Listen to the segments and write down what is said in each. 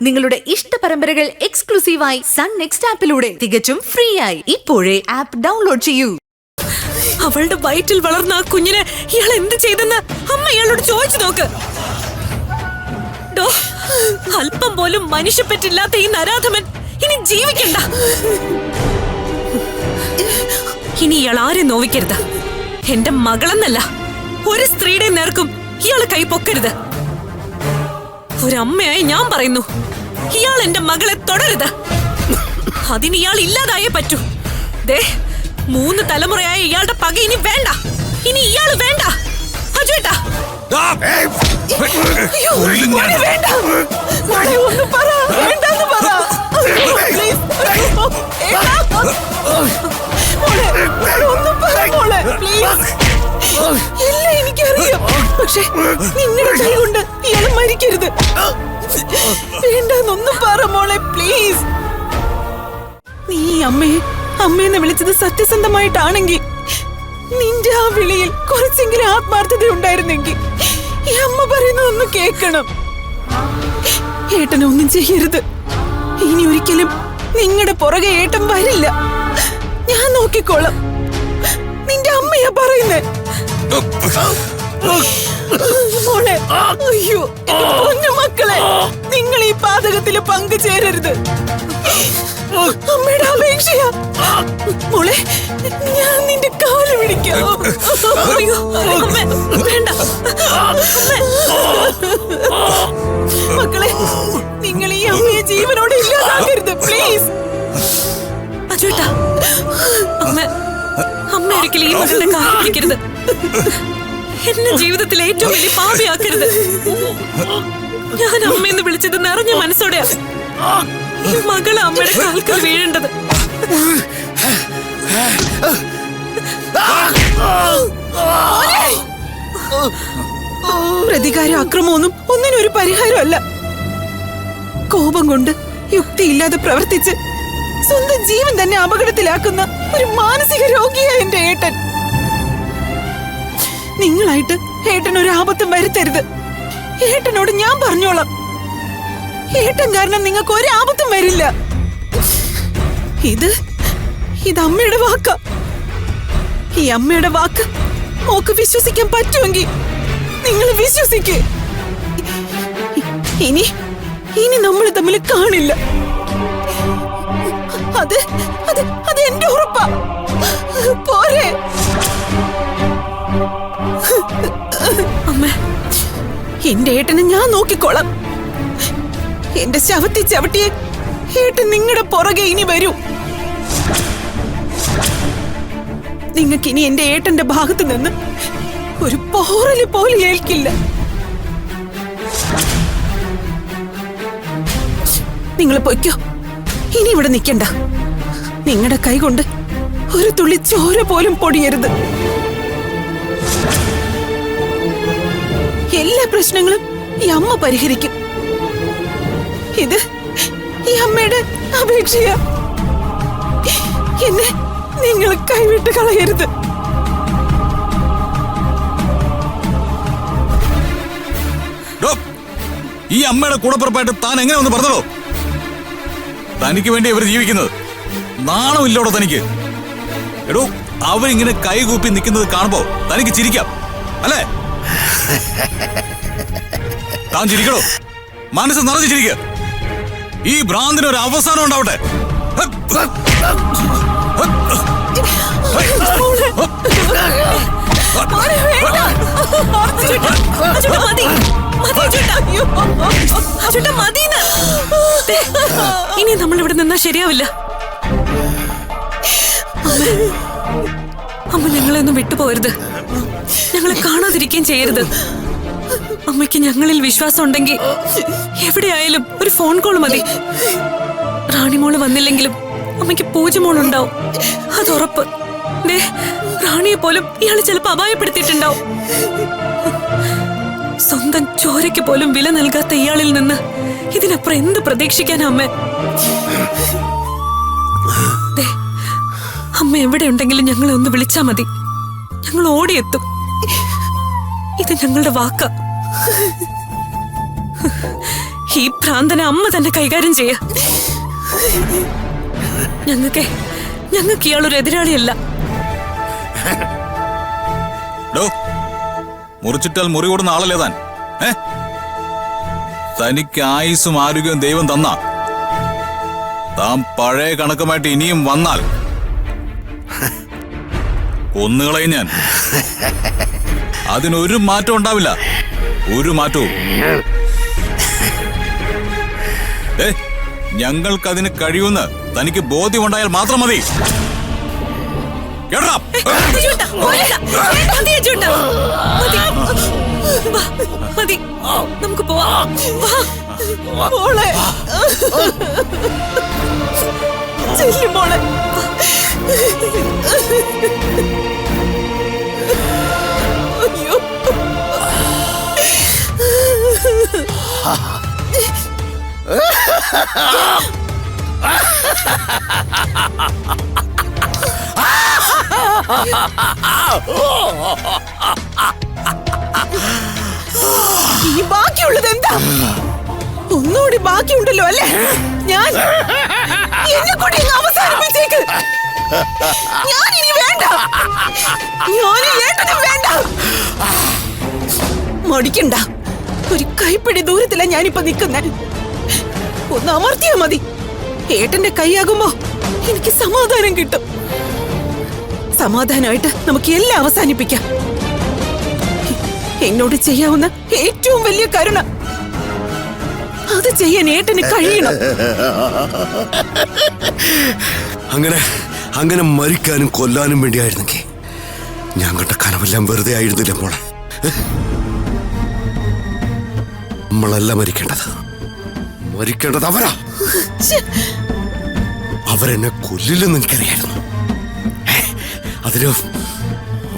നിങ്ങളുടെ ഇഷ്ട പരമ്പരകൾ എക്സ്ക്ലൂസീവായി സൺ നെക്സ്റ്റ് ആപ്പിലൂടെ തികച്ചും ഫ്രീ ആയി. ഇപ്പോഴേ ആപ്പ് ഡൗൺലോഡ് ചെയ്യൂ. അവളുടെ വയറ്റിൽ വളർന്ന ആ കുഞ്ഞിനെ ഇയാൾ എന്ത് ചെയ്തെന്ന് അമ്മ ഇയാളോട് ചോദിച്ചു നോക്ക്. അല്പം പോലും മനുഷ്യപ്പറ്റില്ലാത്ത ഈ നരാധമൻ ഇനി ജീവിക്കണ്ട. ഇനി ഇയാൾ ആരെയും നോവിക്കരുത്. എന്റെ മകളെന്നല്ല, ഒരു സ്ത്രീയുടെ നേർക്കും ഇയാള് കൈ പൊക്കരുത്. ഒരമ്മയായി ഞാൻ പറയുന്നു, ഇയാൾ എന്റെ മകളെ തുടരുത്. അതിന് ഇയാൾ ഇല്ലാതായേ പറ്റൂ. ദേ, 3 തലമുറയായ ഇയാളുടെ പക ഇനി വേണ്ട. ഇനി ഇയാള് വേണ്ട. അജുവേട്ടാ, എല്ലാം എനിക്കറിയാം. പക്ഷെ നിങ്ങളുടെ കൈ കൊണ്ട് ഇയാള് മരിക്കരുത്. വേണ്ടെന്നൊന്നും പറ മോളെ, പ്ലീസ്. നീ അമ്മയെന്ന് വിളിച്ചത് സത്യസന്ധമായിട്ടാണെങ്കിൽ, നിന്റെ ആ വിളിയിൽ കുറച്ചെങ്കിലും ആത്മാർത്ഥത ഉണ്ടായിരുന്നെങ്കിൽ ഈ അമ്മ പറയുന്നതൊന്ന് കേൾക്കണം. ഏട്ടനൊന്നും ചെയ്യരുത്. ഇനി ഒരിക്കലും നിങ്ങളുടെ പുറകെ ഏട്ടൻ വരില്ല. ഞാൻ നോക്കിക്കോളാം. നിന്റെ അമ്മയാ പറയുന്നേ. മോളെ, അയ്യോ പൊന്നു മക്കളെ, നിങ്ങൾ ഈ പാതകത്തില് പങ്കുചേരരുത്. അമ്മയുടെ അപേക്ഷയാ. മോളെ, ഞാൻ നിന്റെ കാല് പിടിക്കാം. വേണ്ട മക്കളെ, നിങ്ങൾ ഈ അമ്മയെ ജീവനോടെ ഇല്ലാതാക്കരുത്, പ്ലീസ്. അജുട്ടാ, അമ്മ ഒരിക്കലും ഈ മകളുടെ കാല് പിടിക്കരുത്. എന്നെ ജീവിതത്തിൽ ഏറ്റവും വലിയ പാപിയാക്കരുത്. ഞാൻ അമ്മയെന്ന് വിളിച്ചത് നിറഞ്ഞ മനസ്സോടെയാ. ഈ മകള് അമ്മയുടെ കാൽക്കൽ വീഴേണ്ടത്. പ്രതികാരം, അക്രമമൊന്നും ഒന്നിനൊരു പരിഹാരമല്ല. കോപം കൊണ്ട് യുക്തിയില്ലാതെ പ്രവർത്തിച്ച് സ്വന്തം ജീവൻ തന്നെ അപകടത്തിലാക്കുന്ന ഒരു മാനസിക രോഗിയാ എന്റെ ഏട്ടൻ. നിങ്ങളായിട്ട് ഏട്ടനൊരു ആപത്തും വരുത്തരുത്. ഏട്ടനോട് ഞാൻ പറഞ്ഞോളാം. ഏട്ടൻ കാരണം നിങ്ങൾക്ക് ഒരു ആപത്തും വരില്ല. ഇത് അമ്മയുടെ വാക്കാ. ഈ അമ്മയുടെ വാക്ക് മോക്ക് വിശ്വസിക്കാൻ പറ്റുമെങ്കിൽ നിങ്ങൾ വിശ്വസിക്കേ. ഇനി നമ്മൾ തമ്മിൽ കാണില്ല. അത് എന്റെ ഉറപ്പാ. പോരെ അമ്മ, എന്റെ ഏട്ടനെ ഞാൻ നോക്കിക്കോളാം. എന്റെ ശവത്തി ചവിട്ടിയെ ഏട്ടൻ നിങ്ങളുടെ പുറകെ ഇനി വരൂ. നിങ്ങൾക്കിനി എന്റെ ഏട്ടന്റെ ഭാഗത്ത് നിന്ന് ഒരു പോറല് പോലും ഏൽക്കില്ല. നിങ്ങൾ പൊയ്ക്കോ. ഇനി ഇവിടെ നിൽക്കണ്ട. നിങ്ങളുടെ കൈ കൊണ്ട് ഒരു തുള്ളി ചോര പോലും പൊടിയരുത്. എല്ലാ പ്രശ്നങ്ങളും ഈ അമ്മ പരിഹരിക്കും. ഇത് ഈ അമ്മയുടെ അപേക്ഷയാ. എന്നെ നിങ്ങൾ കൈവിട്ട് കളയരുത്. ഈ അമ്മയുടെ കൂടപ്പുറപ്പായിട്ട് താൻ എങ്ങനെ ഒന്ന് പറഞ്ഞോ? തനിക്ക് വേണ്ടി ഇവർ ജീവിക്കുന്നത്. നാണമില്ലോടോ തനിക്ക്? എടോ, അവരിങ്ങനെ കൈകൂപ്പി നിൽക്കുന്നത് കാണുമ്പോ തനിക്ക് ചിരിക്കാം അല്ലേ? താൻ ചിരിക്കണോ? മനസ്സ് നിറഞ്ഞു ചിരിക്ക. ഈ ഭ്രാന്തിന് ഒരു അവസാനം ഉണ്ടാവട്ടെ. ഇനി നമ്മൾ ഇവിടെ നിന്നാ ശരിയാവില്ല. അമ്മ ഞങ്ങളെ ഒന്നും വിട്ടുപോകരുത്. ഞങ്ങളെ കാണാതിരിക്കുകയും ചെയ്യരുത്. അമ്മയ്ക്ക് ഞങ്ങളിൽ വിശ്വാസം ഉണ്ടെങ്കിൽ എവിടെയായാലും ഒരു ഫോൺ കോൾ മതി. റാണിമോള് വന്നില്ലെങ്കിലും അമ്മയ്ക്ക് പൂജമോളുണ്ടാവും, അതുറപ്പ്. റാണിയെ പോലും ഇയാള് ചിലപ്പോ അപായപ്പെടുത്തിയിട്ടുണ്ടാവും. സ്വന്തം ചോരയ്ക്ക് പോലും വില നൽകാത്ത ഇയാളിൽ നിന്ന് ഇതിനപ്പുറം എന്ത് പ്രതീക്ഷിക്കാനാ അമ്മ? അമ്മ എവിടെ ഉണ്ടെങ്കിലും ഞങ്ങളെ ഒന്ന് വിളിച്ചാ മതി. ഞങ്ങൾ ഓടിയെത്തും. ഇത് ഞങ്ങളുടെ വാക്കാ. ഈ ഭ്രാന്തനെ അമ്മ തന്നെ കൈകാര്യം ചെയ്യ. ഞങ്ങൾക്ക് ഇയാളൊരു എതിരാളിയല്ല. മുറിച്ചിട്ടാൽ മുറി കൂടുന്ന ആളല്ലേ താൻ? തനിക്ക് ആയുസ്സും ആരോഗ്യവും ദൈവം തന്ന താൻ പഴയ കണക്കുമായിട്ട് ഇനിയും വന്നാൽ കൊന്നുകളയും ഞാൻ. അതിനൊരു മാറ്റം ഉണ്ടാവില്ല, ഒരു മാറ്റവും. ഞങ്ങൾക്കതിന് കഴിയുമെന്ന് തനിക്ക് ബോധ്യമുണ്ടായാൽ മാത്രം മതി. കേട്ടോ? മതി, നമുക്ക് പോവാം. മോളെ അയ്യോ, ഈ ബാക്കിയുള്ളത് എന്താ? ഒന്നുകൂടി ബാക്കിയുണ്ടല്ലോ അല്ലേ? ഞാൻ എന്നെ കൂടി ഇങ്ങ് അവസാനിപ്പിച്ചേക്ക്. ഞാനിനി വേണ്ട, ഞാനും ഏട്ടനും വേണ്ട. മടിക്കണ്ട, ഒരു കൈപ്പിടി ദൂരത്തിലാ ഞാനിപ്പോ നിൽക്കുന്നെ. ഒന്ന് അമർത്തിയാ മതി. ഏട്ടന്റെ കൈയാകുമ്പോ എനിക്ക് സമാധാനം കിട്ടും. സമാധാനമായിട്ട് നമുക്ക് എല്ലാം അവസാനിപ്പിക്കാം. എന്നോട് ചെയ്യാവുന്ന ഏറ്റവും വലിയ കരുണ അത് ചെയ്യാൻ ഏട്ടന് കഴിയണം. അങ്ങനെ മരിക്കാനും കൊല്ലാനും വേണ്ടിയായിരുന്നെങ്കിൽ ഞാൻ കണ്ട കനവെല്ലാം വെറുതെ ആയിരുന്നില്ല മോളെ. നമ്മളല്ല മരിക്കേണ്ടത് അവരാ. അവരെന്നെ കൊല്ലില്ലെന്ന് എനിക്കറിയായിരുന്നു.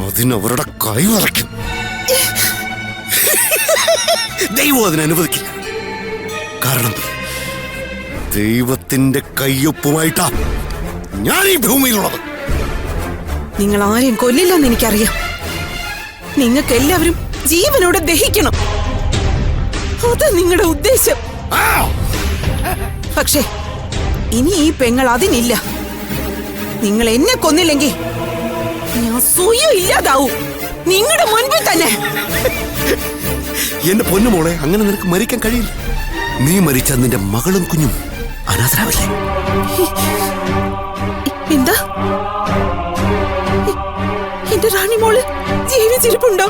അതിനവരുടെ കൈ വറയ്ക്കും. ദൈവം അതിനനുവദിക്കില്ല. കാരണം ദൈവത്തിന്റെ കയ്യൊപ്പുമായിട്ടാ ഞാൻ ഈ ഭൂമിയിലുള്ളത്. നിങ്ങൾ ആരെയും കൊല്ലില്ലെന്ന് എനിക്കറിയാം. നിങ്ങൾക്ക് എല്ലാവരും ജീവനോടെ ദഹിക്കണം, അത് നിങ്ങളുടെ ഉദ്ദേശം. പക്ഷേ ഇനി ഈ പെങ്ങൾ അതിനില്ല. നിങ്ങൾ എന്നെ കൊന്നില്ലെങ്കിൽ ഞാൻ സ്വയം ഇല്ലാതാവും, നിങ്ങളുടെ മുൻപിൽ തന്നെ. എന്റെ പൊന്നുമോളെ, അങ്ങനെ നിനക്ക് മരിക്കാൻ കഴിയില്ല. നീ മരിച്ച നിന്റെ മകളും കുഞ്ഞും അനാഥരാവില്ലേ? എന്താ? എന്റെ റാണി മോള് ജീവിച്ചിരിപ്പുണ്ടോ?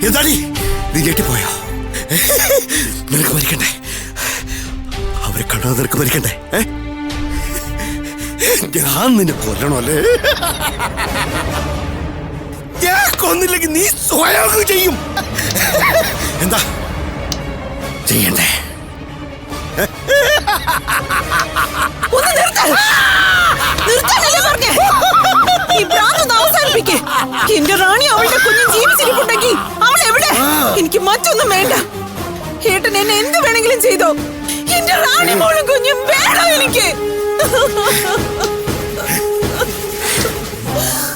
എന്താടി നീ ഞെട്ടിപ്പോയോ? നിനക്ക് മരിക്കണ്ടേ? അവരെ കണ്ടാൽ നിനക്ക് മരിക്കണ്ടേ? ഞാൻ നിന്നെ കൊല്ലണോ അല്ലേ? ഞാൻ കൊന്നില്ലെങ്കിൽ നീ സ്വയം ചെയ്യും. എന്താ ചെയ്യണ്ടേ? ഒന്ന് നിർത്താനല്ലേ പറഞ്ഞേ? ഈ ഭ്രാന്തൊന്ന് അവസാനിപ്പിക്ക്. എന്റെ റാണി അവളുടെ കുഞ്ഞും ജീവിച്ചിരിപ്പുണ്ടെങ്കിൽ അവൾ എവിടെ? എനിക്ക് മറ്റൊന്നും വേണ്ട. ഏട്ടൻ എന്നെ എന്ത് വേണമെങ്കിലും ചെയ്തോ, എന്റെ റാണി മോളും കുഞ്ഞും വേണം എനിക്ക്.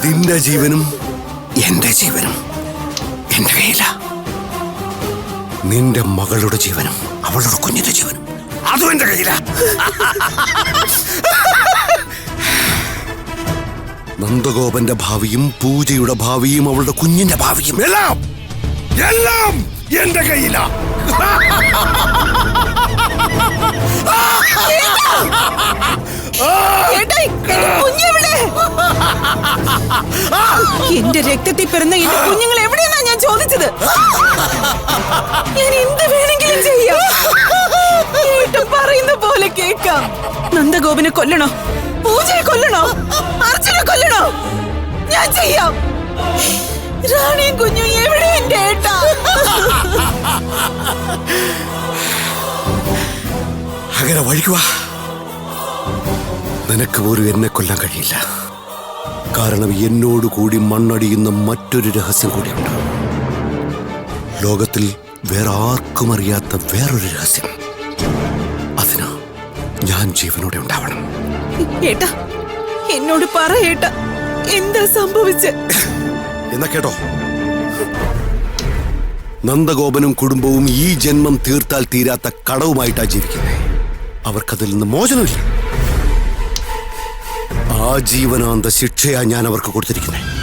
നിന്റെ ജീവനും എന്റെ ജീവനും എന്റെ കയ്യില. നിന്റെ മകളുടെ ജീവനും അവളുടെ കുഞ്ഞിന്റെ ജീവനും അതും എന്റെ കയ്യില. നന്ദഗോപന്റെ ഭാവിയും പൂജയുടെ ഭാവിയും അവളുടെ കുഞ്ഞിന്റെ ഭാവിയും എല്ലാം എന്റെ കയ്യില. എന്റെ രക്തത്തിൽ പിറന്ന എന്റെ കുഞ്ഞുങ്ങൾ എവിടെയെന്നാ ഞാൻ ചോദിച്ചത്. ഞാൻ എന്ത് വേണമെങ്കിലും ചെയ്യാം, ഏട്ടൻ പറയുന്ന പോലെ കേൾക്കാം. നന്ദഗോപനെ കൊല്ലണോ, പൂജയെ കൊല്ലണോ, അർച്ചനെ കൊല്ലണോ, ഞാൻ ചെയ്യാം. റാണിയും കുഞ്ഞും എവിടെ എന്റെ ഏട്ടാ? അങ്ങനെ വഴിക്കുവാ. നിനക്ക് പോലും എന്നെ കൊല്ലാൻ കഴിയില്ല. കാരണം എന്നോട് കൂടി മണ്ണടിയുന്ന മറ്റൊരു രഹസ്യം കൂടിയുണ്ട്. ലോകത്തിൽ വേറെ ആർക്കും അറിയാത്ത വേറൊരു രഹസ്യം. അതിന് ഞാൻ ജീവനോടെ ഉണ്ടാവണം. ഏട്ടാ, എന്നോട് പറ ഏട്ടാ. എന്താ സംഭവിച്ച? എന്നാ കേട്ടോ, നന്ദഗോപനും കുടുംബവും ഈ ജന്മം തീർത്താൽ തീരാത്ത കടവുമായിട്ടാ ജീവിക്കുന്നത്. അവർക്കതിൽ നിന്ന് മോചനമില്ല. ആജീവനാന്ത ശിക്ഷയാ ഞാൻ അവർക്ക് കൊടുത്തിരിക്കുന്നത്.